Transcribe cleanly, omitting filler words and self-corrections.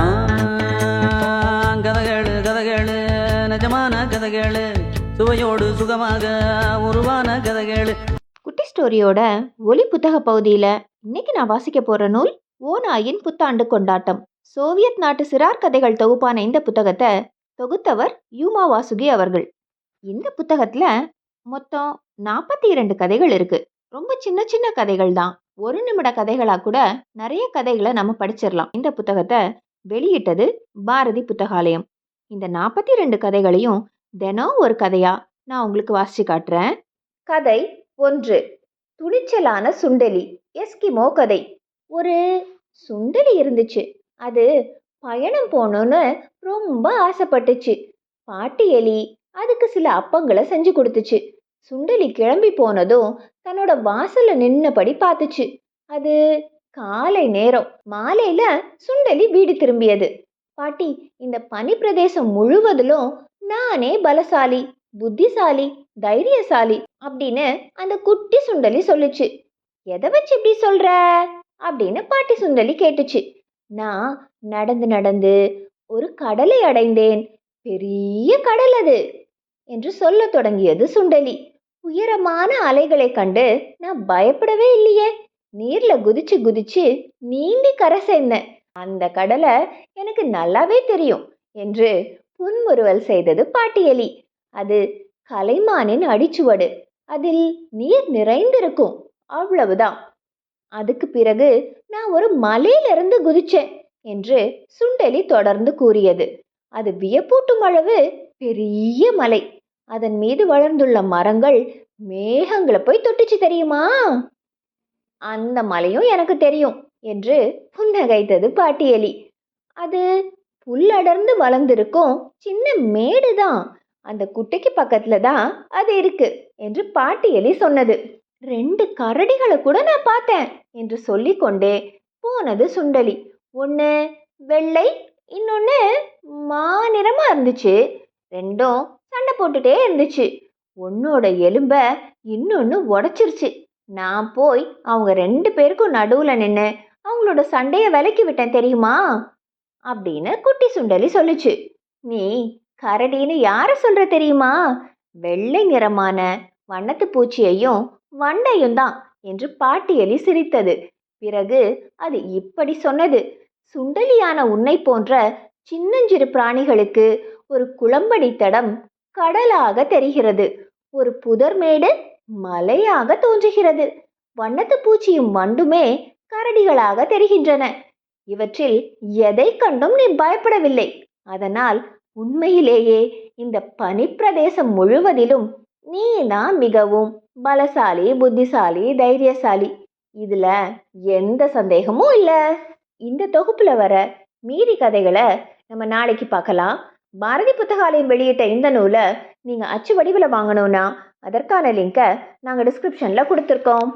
ஆ, கதகளு கதகளு நிஜமான கதகளு சுவையோடு சுகமாக உருவான கதகளு. குட்டி ஸ்டோரியோட ஒலி புத்தக பகுதியில் இன்னைக்கு நான் வாசிக்க போகிற நூல் ஓநாயின் புத்தாண்டு கொண்டாட்டம். சோவியத் நாட்டு சிறார் கதைகள் தொகுப்பான இந்த புத்தகத்தை தொகுத்தவர் யூமா வாசுகி அவர்கள். இந்த புத்தகத்தில் மொத்தம் 42 கதைகள் இருக்கு. ரொம்ப சின்ன சின்ன கதைகள் தான். 1 நிமிட கதைகளாக கூட நிறைய கதைகளை நம்ம படிச்சிடலாம். இந்த புத்தகத்தை வெளியிட்டது பாரதி புத்தகாலயம். இந்த 42 கதைகளையும் தினம் ஒரு கதையா நான் உங்களுக்கு வாசிச்சு காட்டுறேன். கதை 1. துணிச்சலான சுண்டெலி. எஸ்கிமோ கதை. ஒரு சுண்டெலி இருந்துச்சு. அது பயணம் போகணும்னு ரொம்ப ஆசைப்பட்டுச்சு. பாட்டி எலி அதுக்கு சில அப்பங்களை செஞ்சு கொடுத்துச்சு. சுண்டெலி கிளம்பி போனதும் தன்னோட வாசல்ல நின்னபடி பார்த்துச்சு. அது காலை நேரம். மாலையில சுண்டெலி வீடு திரும்பியது. பாட்டி, இந்த பனி பிரதேசம் முழுவதிலும் நானே பலசாலி, புத்திசாலி, தைரியசாலி அப்படின்னு அந்த குட்டி சுண்டலி சொல்லுச்சு. எதை வச்சு இப்படி சொல்ற அப்படின்னு பாட்டி சுண்டலி கேட்டுச்சு. நான் நடந்து நடந்து ஒரு கடலை அடைந்தேன். பெரிய கடல் அது என்று சொல்ல தொடங்கியது சுண்டலி. உயரமான அலைகளை கண்டு நான் பயப்படவே இல்லையே. நீர்ல குதிச்சு குதிச்சு நீந்தி கரை சேர்ந்தேன். அந்த கடலை எனக்கு நல்லாவே தெரியும் என்று புன்முறுவல் செய்தது பாட்டி எலி. அது கலைமானின் அடிச்சுவடு. அதில் நீர் நிறைந்திருக்கும், அவ்வளவுதான். அதுக்கு பிறகு நான் ஒரு மலையிலிருந்து குதிச்சேன் என்று சுண்டெலி தொடர்ந்து கூறியது. அது வியப்பூட்டும் அளவு பெரிய மலை. அதன் மீது வளர்ந்துள்ள மரங்கள் மேகங்களை போய் தொட்டுச்சு தெரியுமா? அந்த மலையும் எனக்கு தெரியும் என்று புன்னகைத்தது பாட்டி எலி. அது புல்லடர்ந்து வளர்ந்திருக்கும் சின்ன மேடு தான். அந்த குட்டைக்கு பக்கத்துல தான் அது இருக்கு என்று பாட்டி எலி சொன்னது. 2 கரடிகளை கூட நான் பார்த்தேன் என்று சொல்லிக்கொண்டே போனது சுண்டலி. ஒன்று வெள்ளை, இன்னொன்று மாநிறமா இருந்துச்சு. ரெண்டும் சண்டை போட்டுட்டே இருந்துச்சு. ஒன்னோட எலும்ப இன்னொன்று உடைச்சிருச்சு. நான் போய் அவங்க 2 பேருக்கும் நடுவுல நின்று அவங்களோட சண்டையை விலக்கி விட்டேன் தெரியுமா அப்படின்னு குட்டி சுண்டலி சொல்லுச்சு. நீ கரடின்னு யார சொல்ற தெரியுமா? வெள்ளை நிறமான வண்ணத்து பூச்சியையும் வண்டையும் தான் என்று பாட்டி எலி சிரித்தது. பிறகு அது இப்படி சொன்னது. சுண்டலியான உன்னை போன்ற சின்னஞ்சிறு பிராணிகளுக்கு ஒரு குளம்படி தடம் கடலாக தெரிகிறது. ஒரு புதர்மேடு மலையாக தோன்றுகிறது. வண்ணத்து பூச்சியும் வண்டுமே கரடிகளாக தெரிகின்றன. இவற்றில் எதை கண்டும் நீ பயப்படவில்லை. அதனால் உண்மையிலேயே இந்த பனிப்பிரதேசம் முழுவதிலும் நீ தான் மிகவும் பலசாலி, புத்திசாலி, தைரியசாலி. இதுல எந்த சந்தேகமும் இல்லை. இந்த தொகுப்புல வர மீதி கதைகளை நம்ம நாளைக்கு பார்க்கலாம். பாரதி புத்தகாலயம் வெளியிட்ட இந்த நூலை நீங்க அச்சு வடிவில் வாங்கணும்னா அதற்கான லிங்கை நாங்கள் டிஸ்கிரிப்ஷன்ல கொடுத்துருக்கோம்.